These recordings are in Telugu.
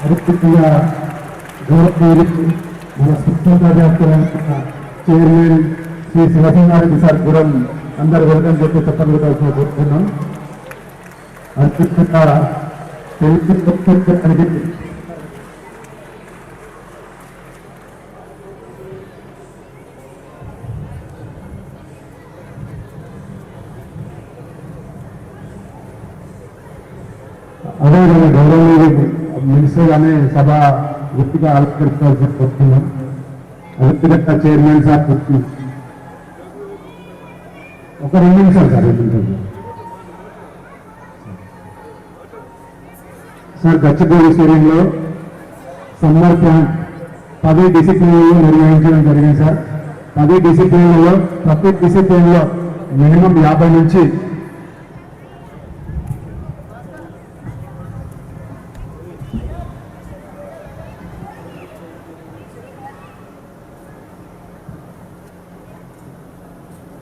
అదేవిధంగా గౌరవ మన స్వతంత్ర చైర్మన్ శ్రీ శివసింహారెడ్డి సార్ కూడా అందరూ వెల్కమ్ చెప్పి చెప్పలు కోరుతున్నాం. అదేవిధంగా అదేవిధంగా గౌరవనీయ మినిస్టర్ గానే సభ గుర్తిగా ఆవిష్కరించాల్సి వస్తున్నాం. అదేవిధంగా చైర్మన్ సార్ ఒక 2 నిమిషాలు సార్ 2 నిమిషాలు సార్. గచ్చిబౌలి స్టేడియంలో సమ్మర్ క్యాంప్ 10 డిసిప్లిన్లలో నిర్వహించడం జరిగింది సార్. 10 డిసిప్లిన్లలో ప్రతి డిసిప్లిన్లో మినిమం 50 నుంచి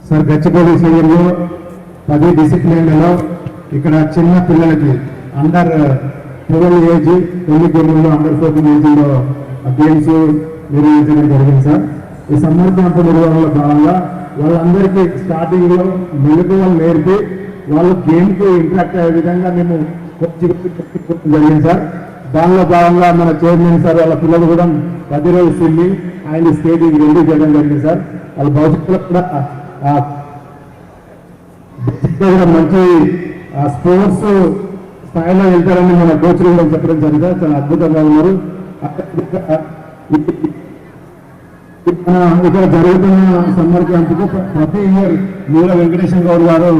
సార్ గచ్చిబౌలి స్టేడియంలో 10 డిసిప్లిన్లలో ఇక్కడ చిన్న పిల్లలకి అండర్ 12 ఏజ్ 9 గేమ్లలో అండర్ 14 ఏజ్లో గేమ్స్ నిర్వహించడం జరిగింది సార్. ఈ సమ్మర్ క్యాంపు నిర్వహణలో భాగంగా వాళ్ళందరికీ స్టార్టింగ్లో మెలకువలు నేర్పి వాళ్ళు గేమ్కి ఇంట్రాక్ట్ అయ్యే విధంగా మేము జరిగింది సార్. దానిలో భాగంగా మన చైర్మన్ సార్ వాళ్ళ పిల్లలు కూడా 10 రోజులు స్విమ్మింగ్ అండ్ స్కేటింగ్ 2 చేయడం జరిగింది సార్. వాళ్ళ భవిష్యత్తులో కూడా మంచి స్పోర్ట్స్ స్థాయిలో వెళ్తారని మన కోచ్లు కూడా చెప్పడం జరిగింది. చాలా అద్భుతంగా ఉన్నారు. ఇక్కడ జరుగుతున్న సమ్మర్ క్యాంపుకు ప్రతి ఇయర్ మూల వెంకటేశ్వర గౌడ్ గారు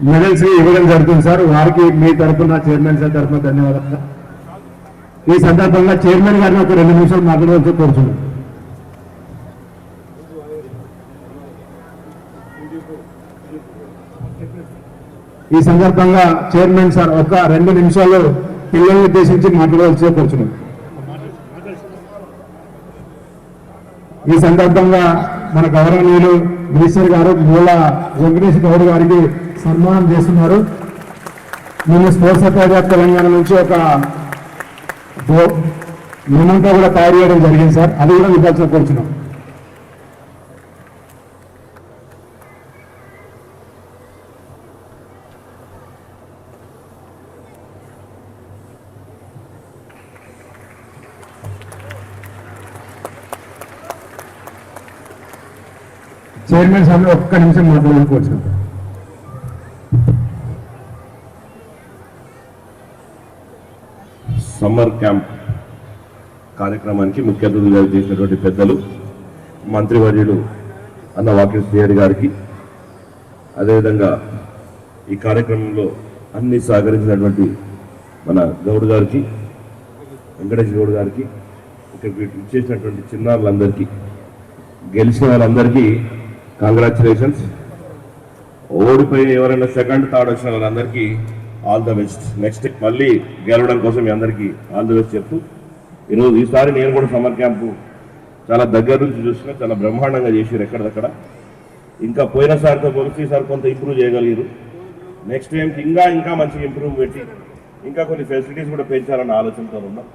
మెడల్స్ ఇవ్వడం జరుగుతుంది సార్. వారికి మీ తరఫున చైర్మన్ సార్ తరఫున ధన్యవాదాలు. ఈ సందర్భంగా చైర్మన్ గారిని ఒక 2 నిమిషాలు మాట్లాడవలసి కోరుతున్నాను. ఈ సందర్భంగా చైర్మన్ సార్ ఒక 2 నిమిషాలు పిల్లల్ని ఉద్దేశించి మాట్లాడవలసి కోరుతున్నాను. ఈ సందర్భంగా మన గౌరవనీయులు మినిస్టర్ గారు మూల వెంకటేశ్వర గౌడ్ గారికి సన్మానం చేస్తున్నారు. నేను స్పోర్ట్స్ అథారిటీ ఆఫ్ తెలంగాణ నుంచి ఒక మేమంతా కూడా తయారు చేయడం జరిగింది సార్. అది కూడా ఇవ్వాల్సిన కోరుచున్నాం. చైర్మన్ సార్ ఒక్క నిమిషం మాట్లాడాలని కోరుచున్నాం. సమ్మర్ క్యాంప్ కార్యక్రమానికి ముఖ్య అతిథులుగా చేసినటువంటి పెద్దలు మంత్రివర్యులు అన్న వాకిటి శ్రీహరి గారికి, అదేవిధంగా ఈ కార్యక్రమంలో అన్ని సహకరించినటువంటి మన గౌడ్ గారికి, వెంకటేశ్వర గౌడ్ గారికి, ఇక్కడికి ఇచ్చేసినటువంటి చిన్నారులందరికీ, గెలిచిన వాళ్ళందరికీ కంగ్రాచులేషన్స్. ఓడిపోయి ఎవరైనా సెకండ్ థర్డ్ వచ్చిన వాళ్ళందరికీ ఆల్ ద బెస్ట్. నెక్స్ట్ మళ్ళీ గెలవడం కోసం మీ అందరికీ ఆల్ ద బెస్ట్ చెప్తూ, ఈసారి నేను కూడా సమ్మర్ క్యాంపు చాలా దగ్గర నుంచి చూసినా చాలా బ్రహ్మాండంగా చేసారు. ఎక్కడిదక్కడ ఇంకా పోయినసారితో పోలిసి ఈసారి కొంత ఇంప్రూవ్ చేయగలిగారు. నెక్స్ట్ టైంకి ఇంకా మంచిగా ఇంప్రూవ్ పెట్టి ఇంకా కొన్ని ఫెసిలిటీస్ కూడా పెంచాలన్న ఆలోచనతో ఉన్నాం.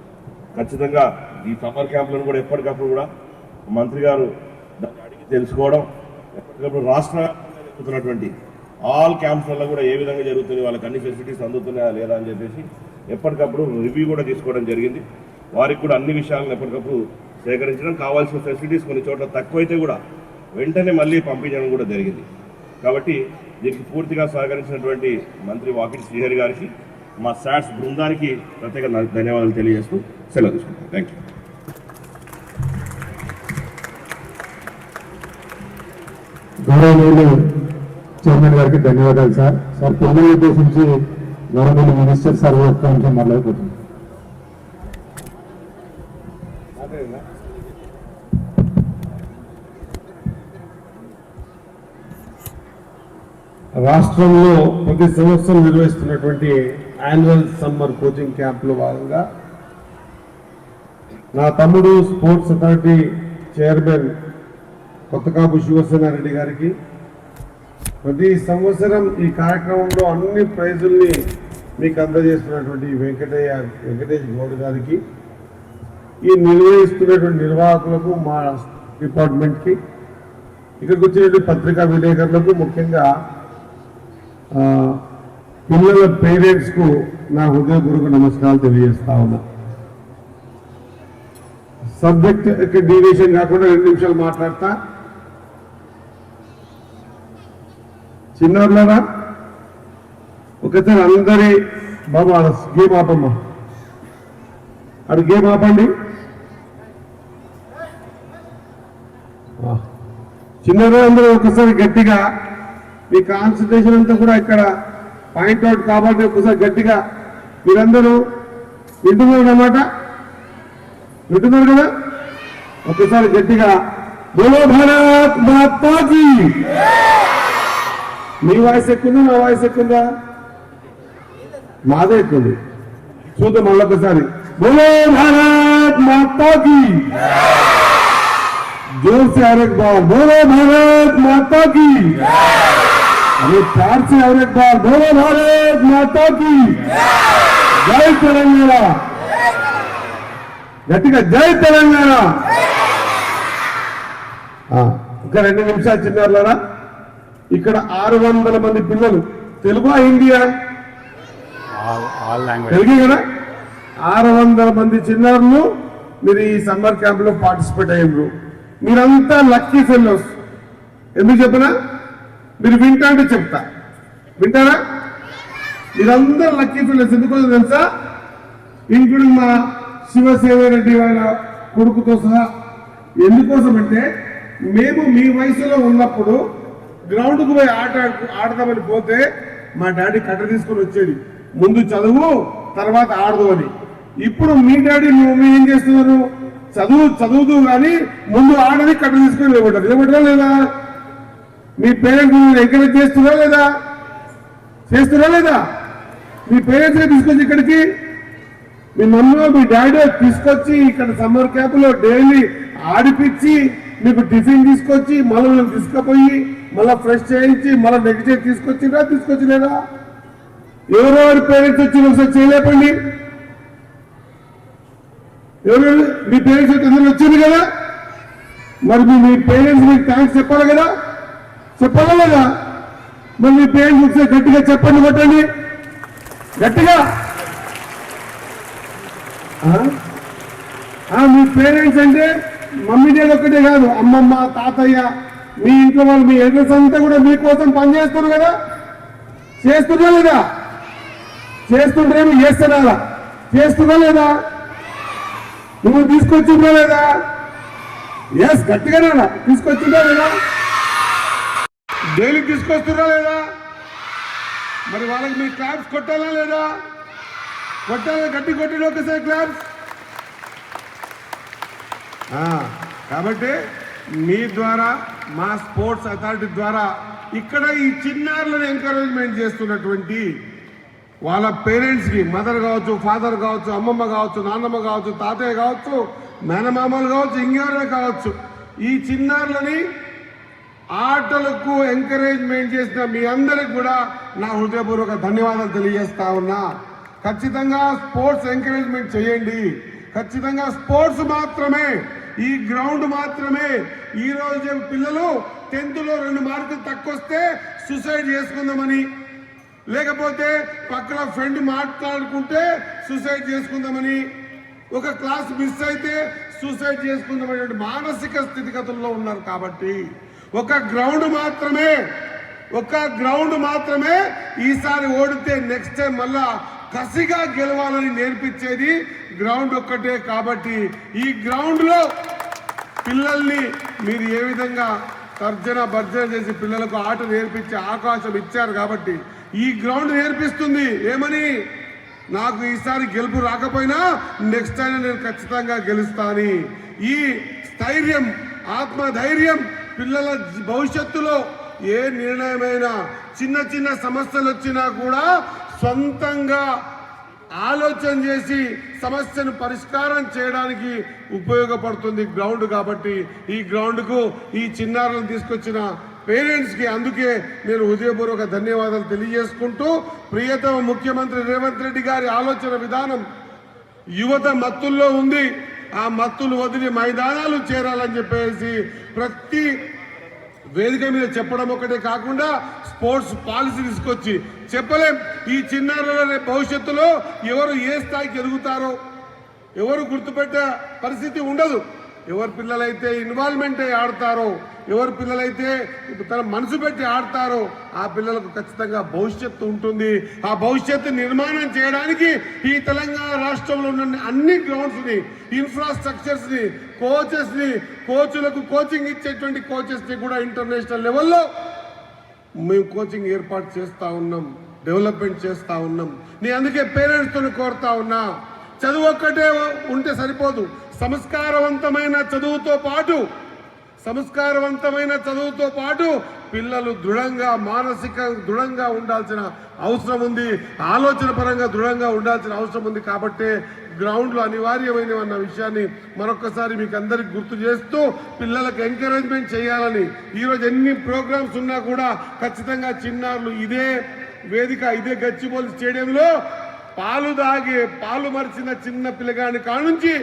ఖచ్చితంగా ఈ సమ్మర్ క్యాంపులను కూడా ఎప్పటికప్పుడు కూడా మంత్రి గారు అడిగి తెలుసుకోవడం, ఎప్పటికప్పుడు రాష్ట్ర జరుగుతున్నటువంటి ఆల్ క్యాంప్స్లలో కూడా ఏ విధంగా జరుగుతుంది, వాళ్ళకి అన్ని ఫెసిలిటీస్ అందుతున్నాయా లేదా అని చెప్పేసి ఎప్పటికప్పుడు రివ్యూ కూడా తీసుకోవడం జరిగింది. వారికి కూడా అన్ని విషయాలను ఎప్పటికప్పుడు సేకరించడం, కావాల్సిన ఫెసిలిటీస్ కొన్ని చోట్ల తక్కువైతే కూడా వెంటనే మళ్ళీ పంపించడం కూడా జరిగింది. కాబట్టి దీనికి పూర్తిగా సహకరించినటువంటి మంత్రి వాకిటి శ్రీహరి గారికి, మా శాట్స్ బృందానికి ప్రత్యేక ధన్యవాదాలు తెలియజేస్తూ సెలవు తీసుకుంటాం. Thank you. గౌరవనీయులు చైర్మన్ గారికి ధన్యవాదాలు సార్. సార్ పిల్లల్ని ఉద్దేశించి గౌరవనీయులు మినిస్టర్ సార్ ఒక్క నిమిషం మాట్లాడుకుంటున్నాం. రాష్ట్రంలో ప్రతి సంవత్సరం నిర్వహిస్తున్నటువంటి యాన్యువల్ సమ్మర్ కోచింగ్ క్యాంప్లో భాగంగా నా తమ్ముడు sports authority chairman Kothakapu Shiva Sena Reddy గారికి, ప్రతి సంవత్సరం ఈ కార్యక్రమంలో అన్ని ప్రైజుల్ని మీకు అందజేస్తున్నటువంటి వెంకటేష్ గౌడ్ గారికి, ఈ నిర్వహిస్తున్నటువంటి నిర్వాహకులకు, మా డిపార్ట్మెంట్కి, ఇక్కడికి వచ్చినటువంటి పత్రికా విలేకరులకు, ముఖ్యంగా పిల్లల పేరెంట్స్కు నా హృదయపూర్వక నమస్కారాలు తెలియజేస్తా ఉన్నా. సబ్జెక్ట్ డీవియేషన్ కాకుండా 2 నిమిషాలు మాట్లాడతా. చిన్నారులారా, ఒకసారి అందరి బాబా గేమ్ ఆపమ్మా, అడు గేమ్ ఆపండి. చిన్నారులు అందరూ ఒకసారి గట్టిగా, మీ కాన్సన్ట్రేషన్ అంతా కూడా ఇక్కడ పాయింట్ అవుట్ కాబట్టి ఒకసారి గట్టిగా మీరందరూ వింటున్నారు అన్నమాట, వింటున్నారు కదా? ఒకసారి గట్టిగా బోలో భారత్ మాతా కీ. మీ వాయిస్ ఎక్కుందా, నా వాయిస్ ఎక్కుందా? మాదే ఎక్కుంది. చూద్దాం మళ్ళొకసారి. బోలో భారత్ మాతా కీ. जोर से और एक बार बोलो भारत माता की. अरे प्यार से और एक बार बोलो भारत माता की. जय तेलंगाना. గట్టిగా జై తెలంగాణ. ఒక 2 నిమిషాలు చిన్నారులారా, ఇక్కడ 600 మంది పిల్లలు, తెలుగు హిందీయా? తెలుగు కదా. 600 మంది చిన్నారులు మీరు ఈ సమ్మర్ క్యాంప్ లో పార్టిసిపేట్ అయ్యారు. మీరంతా లక్కీ ఫెలోస్. ఎందుకు చెప్పనా? మీరు వింటా అంటే చెప్తా, వింటారా? మీరందరూ లక్కీ ఫెలోస్. ఎందుకోసం తెలుసా? ఇంక్లూడింగ్ మా శివసేవారెడ్డి వాళ్ళ కొడుకుతో సహా. ఎందుకోసం అంటే, మేము మీ వయసులో ఉన్నప్పుడు గ్రౌండ్కు పోయి ఆడదామని పోతే మా డాడీ కట్ట తీసుకొని వచ్చేది, ముందు చదువు తర్వాత ఆడదు అని. ఇప్పుడు మీ డాడీ మమ్మీ ఏం చేస్తున్నారు? చదువుతూ కానీ ముందు ఆడని కట్ట తీసుకొని నిలబడ్డారు. నిలబడ్డా లేదా? మీ పేరెంట్స్ ఎంకరేజ్ చేస్తున్నా లేదా? చేస్తున్నా లేదా? మీ పేరెంట్స్ తీసుకొచ్చి ఇక్కడికి మీ మమ్మీ మీ డాడీ తీసుకొచ్చి ఇక్కడ సమ్మర్ క్యాంప్ లో డైలీ ఆడిపించి మీకు టిఫిన్ తీసుకొచ్చి మళ్ళీ మేము తీసుకుపోయి మళ్ళీ ఫ్రెష్ చేయించి మళ్ళీ నెక్స్ట్ డే తీసుకొచ్చిలేదా? ఎవరెవరి పేరెంట్స్ వచ్చి ఒకసారి చేయలేపండి. ఎవరు మీ పేరెంట్స్ అందరూ వచ్చింది కదా? మరి మీ పేరెంట్స్ మీకు థ్యాంక్స్ చెప్పాలి కదా? చెప్పాలా లేదా? మరి మీ పేరెంట్స్ ఒకసారి గట్టిగా చెప్పండి, కొట్టండి గట్టిగా. మీ పేరెంట్స్ అంటే మమ్మీ డాడీ ఒక్కటే కాదు, అమ్మమ్మ, తాతయ్య, మీ ఇంట్లో వాళ్ళు, మీ ఎడ్రెస్ అంతా కూడా మీకోసం పనిచేస్తున్నారు కదా? చేస్తున్నా లేదా? చేస్తుంటేమో చేస్తున్నారా? చేస్తున్నా లేదా? నువ్వు తీసుకొచ్చిందా లేదా? ఎస్, గట్టిగానే తీసుకొచ్చిందా లేదా? డైలీ తీసుకొస్తున్నా లేదా? మరి వాళ్ళకి మీరు క్లాప్స్ కొట్టాలా లేదా? కొట్టాలా? గట్టి కొట్టిన ఒకసారి క్లాప్స్. కాబట్టి మీ ద్వారా, మా స్పోర్ట్స్ అథారిటీ ద్వారా ఇక్కడ ఈ చిన్నారులను ఎంకరేజ్మెంట్ చేస్తున్నటువంటి వాళ్ళ పేరెంట్స్కి, మదర్ కావచ్చు, ఫాదర్ కావచ్చు, అమ్మమ్మ కావచ్చు, నాన్నమ్మ కావచ్చు, తాతయ్య కావచ్చు, మేనమామలు కావచ్చు, ఇంకెవరే కావచ్చు, ఈ చిన్నారులని ఆటలకు ఎంకరేజ్మెంట్ చేసిన మీ అందరికి కూడా నా హృదయపూర్వక ధన్యవాదాలు తెలియజేస్తా ఉన్నా. ఖచ్చితంగా స్పోర్ట్స్ ఎంకరేజ్మెంట్ చేయండి. ఖచ్చితంగా స్పోర్ట్స్ మాత్రమే, ఈ గ్రౌండ్ మాత్రమే. ఈ రోజు పిల్లలు 10th లో 2 మార్కులు తక్కువ వస్తే సూసైడ్ చేసుకుందామని, లేకపోతే పక్కన ఫ్రెండ్ మాట్లాడుకుంటే సూసైడ్ చేసుకుందామని, ఒక క్లాస్ మిస్ అయితే సూసైడ్ చేసుకుందామనే మానసిక స్థితిగతుల్లో ఉన్నారు. కాబట్టి ఒక గ్రౌండ్ మాత్రమే ఈసారి ఓడితే నెక్స్ట్ టైం మళ్ళా కసిగా గెలవాలని నేర్పించేది గ్రౌండ్ ఒక్కటే. కాబట్టి ఈ గ్రౌండ్ లో పిల్లల్ని మీరు ఏ విధంగా తర్జన భర్జన చేసి పిల్లలకు ఆట నేర్పించే అవకాశం ఇచ్చారు. కాబట్టి ఈ గ్రౌండ్ నేర్పిస్తుంది ఏమని, నాకు ఈసారి గెలుపు రాకపోయినా నెక్స్ట్ టైం నేను ఖచ్చితంగా గెలుస్తాను. ఈ స్థైర్యం, ఆత్మధైర్యం పిల్లల భవిష్యత్తులో ఏ నిర్ణయమైనా, చిన్న సమస్యలు వచ్చినా కూడా సొంతంగా ఆలోచన చేసి సమస్యను పరిష్కారం చేయడానికి ఉపయోగపడుతుంది గ్రౌండ్. కాబట్టి ఈ గ్రౌండ్కు ఈ చిన్నారులను తీసుకొచ్చిన పేరెంట్స్కి. అందుకే నేను హృదయపూర్వక ధన్యవాదాలు తెలియజేసుకుంటూ, ప్రియతమ ముఖ్యమంత్రి రేవంత్ రెడ్డి గారి ఆలోచన విధానం యువత మత్తుల్లో ఉంది. ఆ మత్తులు వదిలి మైదానాలు చేరాలని చెప్పేసి ప్రతి వేదిక మీద చెప్పడం ఒకటే కాకుండా స్పోర్ట్స్ పాలసీ తీసుకొచ్చి చెప్పలేం. ఈ చిన్నారుల భవిష్యత్తులో ఎవరు ఏ స్థాయికి ఎదుగుతారో ఎవరు గుర్తుపెట్టే పరిస్థితి ఉండదు. ఎవరు పిల్లలైతే ఇన్వాల్వ్మెంట్ అయి ఆడతారో, ఎవరు పిల్లలైతే తన మనసు పెట్టి ఆడతారో ఆ పిల్లలకు ఖచ్చితంగా భవిష్యత్తు ఉంటుంది. ఆ భవిష్యత్తు నిర్మాణం చేయడానికి ఈ తెలంగాణ రాష్ట్రంలో ఉన్న అన్ని గ్రౌండ్స్ని, ఇన్ఫ్రాస్ట్రక్చర్స్ని, కోచులకు కోచింగ్ ఇచ్చేటువంటి కోచెస్ని కూడా ఇంటర్నేషనల్ లెవెల్లో మేము కోచింగ్ ఏర్పాటు చేస్తూ ఉన్నాం, డెవలప్మెంట్ చేస్తూ ఉన్నాం. నేను అందుకే పేరెంట్స్తో కోరుతా ఉన్నా, చదువు ఒక్కటే ఉంటే సరిపోదు. సంస్కారవంతమైన చదువుతో పాటు పిల్లలు మానసిక దృఢంగా ఉండాల్సిన అవసరం ఉంది, ఆలోచన పరంగా దృఢంగా ఉండాల్సిన అవసరం ఉంది. కాబట్టి గ్రౌండ్లు అనివార్యమైనవన్న విషయాన్ని మరొకసారి మీకు అందరికి గుర్తు చేస్తూ, పిల్లలకు ఎంకరేజ్మెంట్ చేయాలని ఈరోజు ఎన్ని ప్రోగ్రామ్స్ ఉన్నా కూడా ఖచ్చితంగా చిన్నారులు ఇదే వేదిక, ఇదే గచ్చిబౌలి స్టేడియంలో పాలు మరిచిన చిన్న పిల్లగాని కానుంచి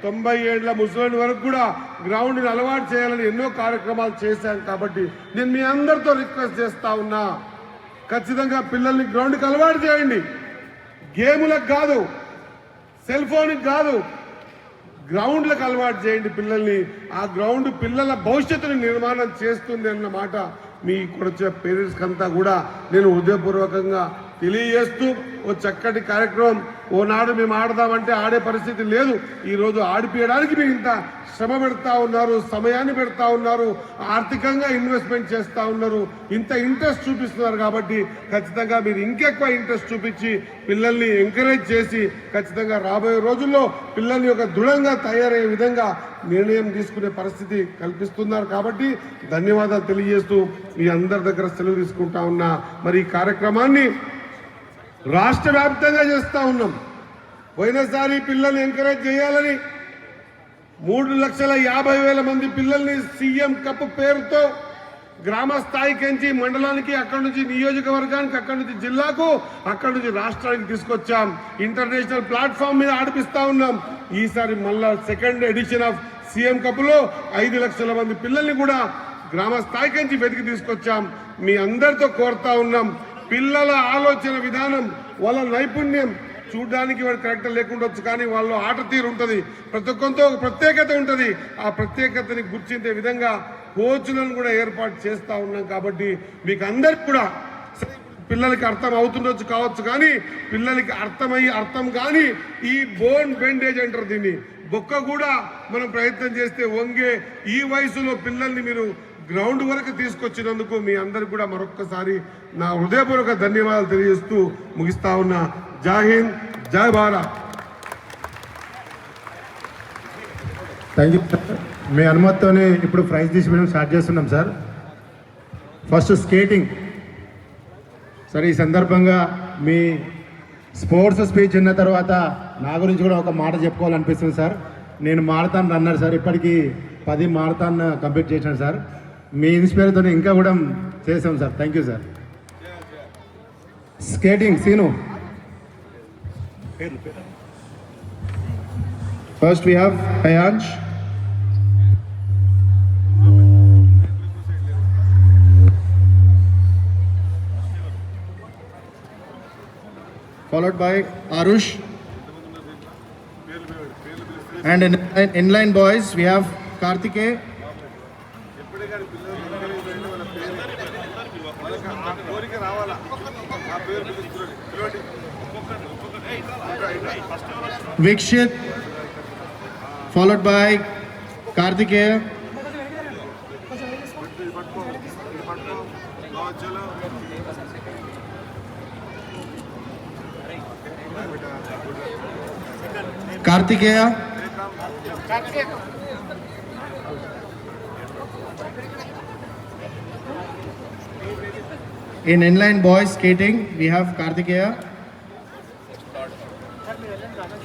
90 ఏళ్ల ముసలి వరకు కూడా గ్రౌండ్ని అలవాటు చేయాలని ఎన్నో కార్యక్రమాలు చేశాను. కాబట్టి నేను మీ అందరితో రిక్వెస్ట్ చేస్తా ఉన్నా, ఖచ్చితంగా పిల్లల్ని గ్రౌండ్కి అలవాటు చేయండి. గేములకు కాదు, సెల్ ఫోన్కి కాదు, గ్రౌండ్లకు అలవాటు చేయండి పిల్లల్ని. ఆ గ్రౌండ్ పిల్లల భవిష్యత్తుని నిర్మాణం చేస్తుంది అన్నమాట మీ ఇక్కడ వచ్చే పేరెంట్స్కి అంతా కూడా నేను హృదయపూర్వకంగా తెలియజేస్తూ, ఓ చక్కటి కార్యక్రమం ఓనాడు మేము ఆడదామంటే ఆడే పరిస్థితి లేదు. ఈరోజు ఆడిపియడానికి మీరు ఇంత శ్రమ పెడతా ఉన్నారు, సమయాన్ని పెడతా ఉన్నారు, ఆర్థికంగా ఇన్వెస్ట్మెంట్ చేస్తూ ఉన్నారు, ఇంత ఇంట్రెస్ట్ చూపిస్తున్నారు. కాబట్టి ఖచ్చితంగా మీరు ఇంకెక్కువ ఇంట్రెస్ట్ చూపించి పిల్లల్ని ఎంకరేజ్ చేసి ఖచ్చితంగా రాబోయే రోజుల్లో పిల్లల్ని ఒక దృఢంగా తయారయ్యే విధంగా నిర్ణయం తీసుకునే పరిస్థితి కల్పిస్తున్నారు. కాబట్టి ధన్యవాదాలు తెలియజేస్తూ మీ అందరి దగ్గర సెలవు తీసుకుంటా ఉన్నా. మరి ఈ కార్యక్రమాన్ని రాష్ట్ర వ్యాప్తంగా చేస్తూ ఉన్నాం. పోయినసారి పిల్లల్ని ఎంకరేజ్ చేయాలని 3,50,000 మంది పిల్లల్ని సీఎం కప్ పేరుతో గ్రామ స్థాయికి నుంచి మండలానికి, అక్కడి నుంచి నియోజకవర్గానికి, అక్కడి నుంచి జిల్లాకు, అక్కడి నుంచి రాష్ట్రానికి తీసుకొచ్చాం. ఇంటర్నేషనల్ ప్లాట్ఫామ్ మీద ఆడిపిస్తా ఉన్నాం. ఈసారి మళ్ళా సెకండ్ ఎడిషన్ ఆఫ్ సీఎం కప్లో 5 లక్షల మంది పిల్లల్ని కూడా గ్రామ స్థాయికి నుంచి వెతికి తీసుకొచ్చాం. మీ అందరితో కోరుతా ఉన్నాం, పిల్లల ఆలోచన విధానం, వాళ్ళ నైపుణ్యం చూడడానికి వాడు కరెక్ట్ లేకుండొచ్చు, కానీ వాళ్ళు ఆట తీరు ఉంటుంది, ప్రతి ఒక్కరితో ఒక ప్రత్యేకత ఉంటుంది. ఆ ప్రత్యేకతని గుర్తించే విధంగా కోచ్లను కూడా ఏర్పాటు చేస్తూ ఉన్నాం. కాబట్టి మీకు అందరికి కూడా పిల్లలకి అర్థం అవుతుండొచ్చు కావచ్చు, కానీ పిల్లలకి అర్థం కానీ ఈ బోన్ బెండేజ్ అంటారు దీన్ని, బొక్క కూడా మనం ప్రయత్నం చేస్తే వంగే ఈ వయసులో పిల్లల్ని మీరు గ్రౌండ్ వరకు తీసుకొచ్చినందుకు మీ అందరికి కూడా మరొక్కసారి నా హృదయపూర్వక ధన్యవాదాలు తెలియజేస్తూ ముగిస్తా ఉన్నా. జై హింద్, జై భారత్. Thank you. మీ అనుమతితోనే ఇప్పుడు ప్రైజ్ డిస్ట్రిబ్యూషన్ స్టార్ట్ చేస్తున్నాం సార్. First skating sir. ఈ సందర్భంగా మీ స్పోర్ట్స్ స్పీచ్ విన్న తర్వాత నా గురించి కూడా ఒక మాట చెప్పుకోవాలనిపిస్తుంది సార్. నేను మారథాన్ రన్నర్ సార్, ఇప్పటికీ 10 మారథాన్ కంప్లీట్ చేశాను సార్. మీ ఇన్స్పైర్తో ఇంకా కూడా చేసాం sir. Thank you sir. Skating scene. First we have Ayansh, followed by Arush, and in inline boys we have Karthikeya, Vikshit, followed by Karthikeya, Karthikeya, in inline boys skating we have Karthikeya,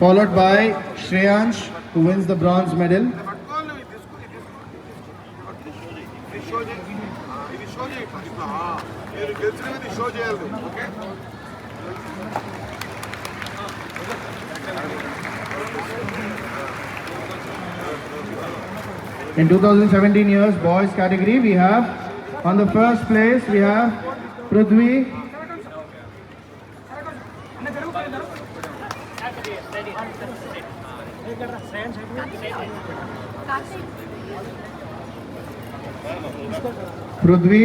followed by Shreyansh, who wins the bronze medal. In 2017 years boys category, we have on the first place we have Prithvi. Prithvi,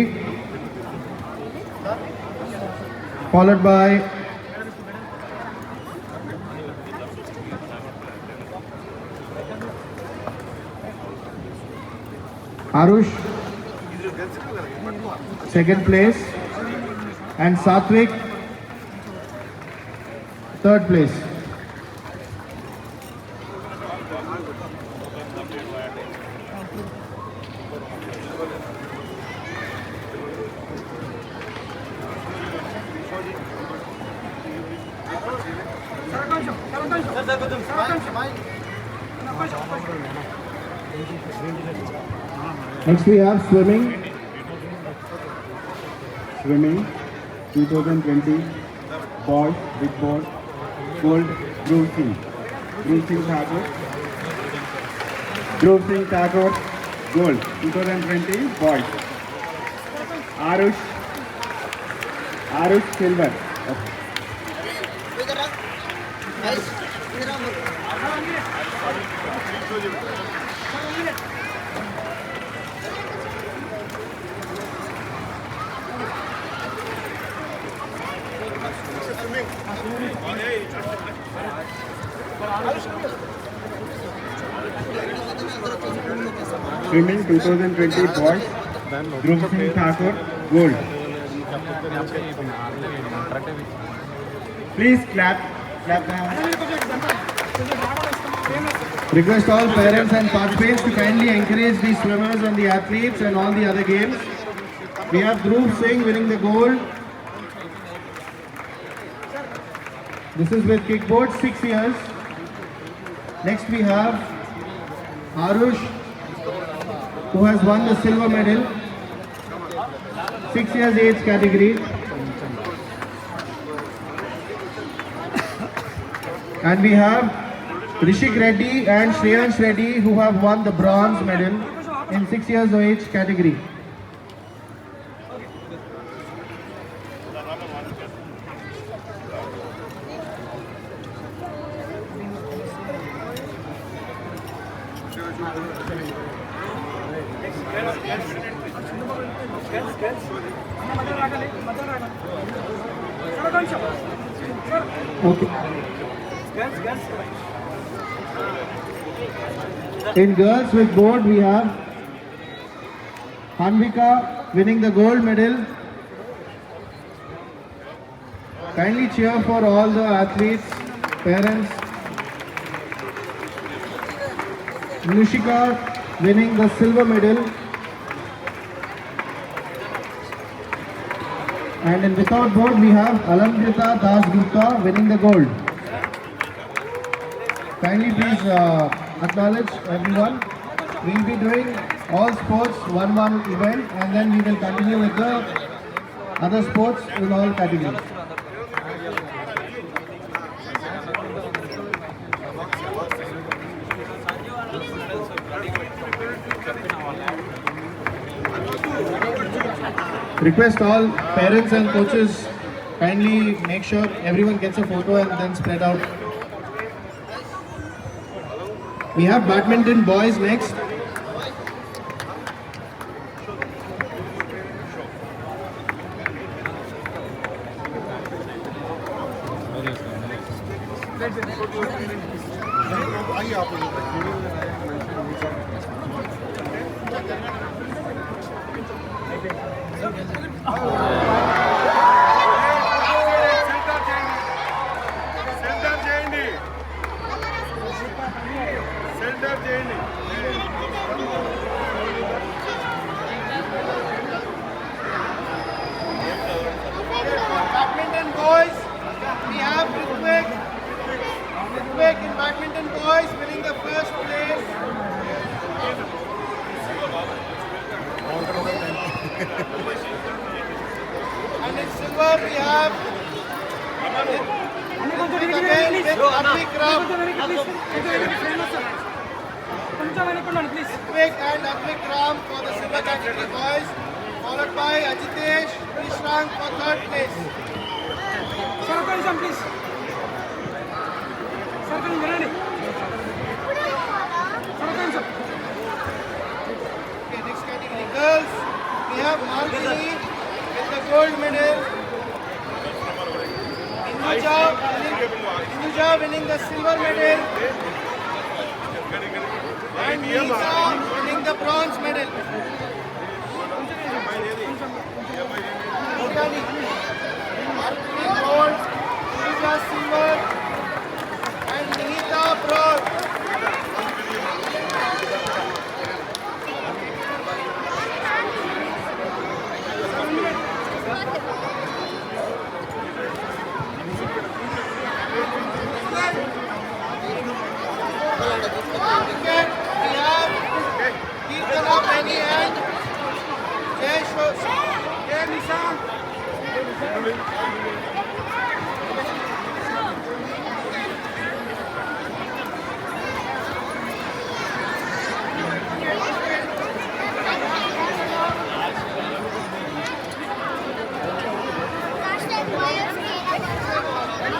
followed by Arush, second place, and Satvik, third place. Next we have swimming. Swimming 2020 boys big board gold Dhruv Singh. Dhruv Singh Thakur. Dhruv Singh Thakur gold 2020 boys. Arush silver. Swimming 2020 boys Dhruv Singh Thakur gold. Please clap the hands. Request all parents and participants to kindly encourage the swimmers and the athletes and all the other games. We have Dhruv Singh winning the gold. This is with kickboard, 6 years. Next we have Arush, who has won the silver medal, 6 years age category. And we have Rishik Reddy and Shreyansh Reddy, who have won the bronze medal in 6 years of age category. Okay. In girls with board, we have Hanvika winning the gold medal. Kindly cheer for all the athletes, parents. Nushika winning the silver medal. And in without board, we have Alamrita Das Gupta winning the gold. Kindly please acknowledge everyone. We will be doing all sports one event, and then we will continue with the other sports in all categories. Request all parents and coaches, kindly make sure everyone gets a photo and then spread out. We have badminton boys next. Badminton boys, we have Ritvik in badminton boys winning the first place. have again with Advik Ram. Advik and Advik Ram for the silver category boys, followed by Ajitesh Krishrang for third place. Okay, next category girls. We have Margini with the gold medal. Inuja winning the silver medal. And Nisa winning the bronze medal. Margini gold, Inuja silver, and Nihita bronze. Cricket, we have Kirtana Penny and Jay Nissan.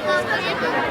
Last time,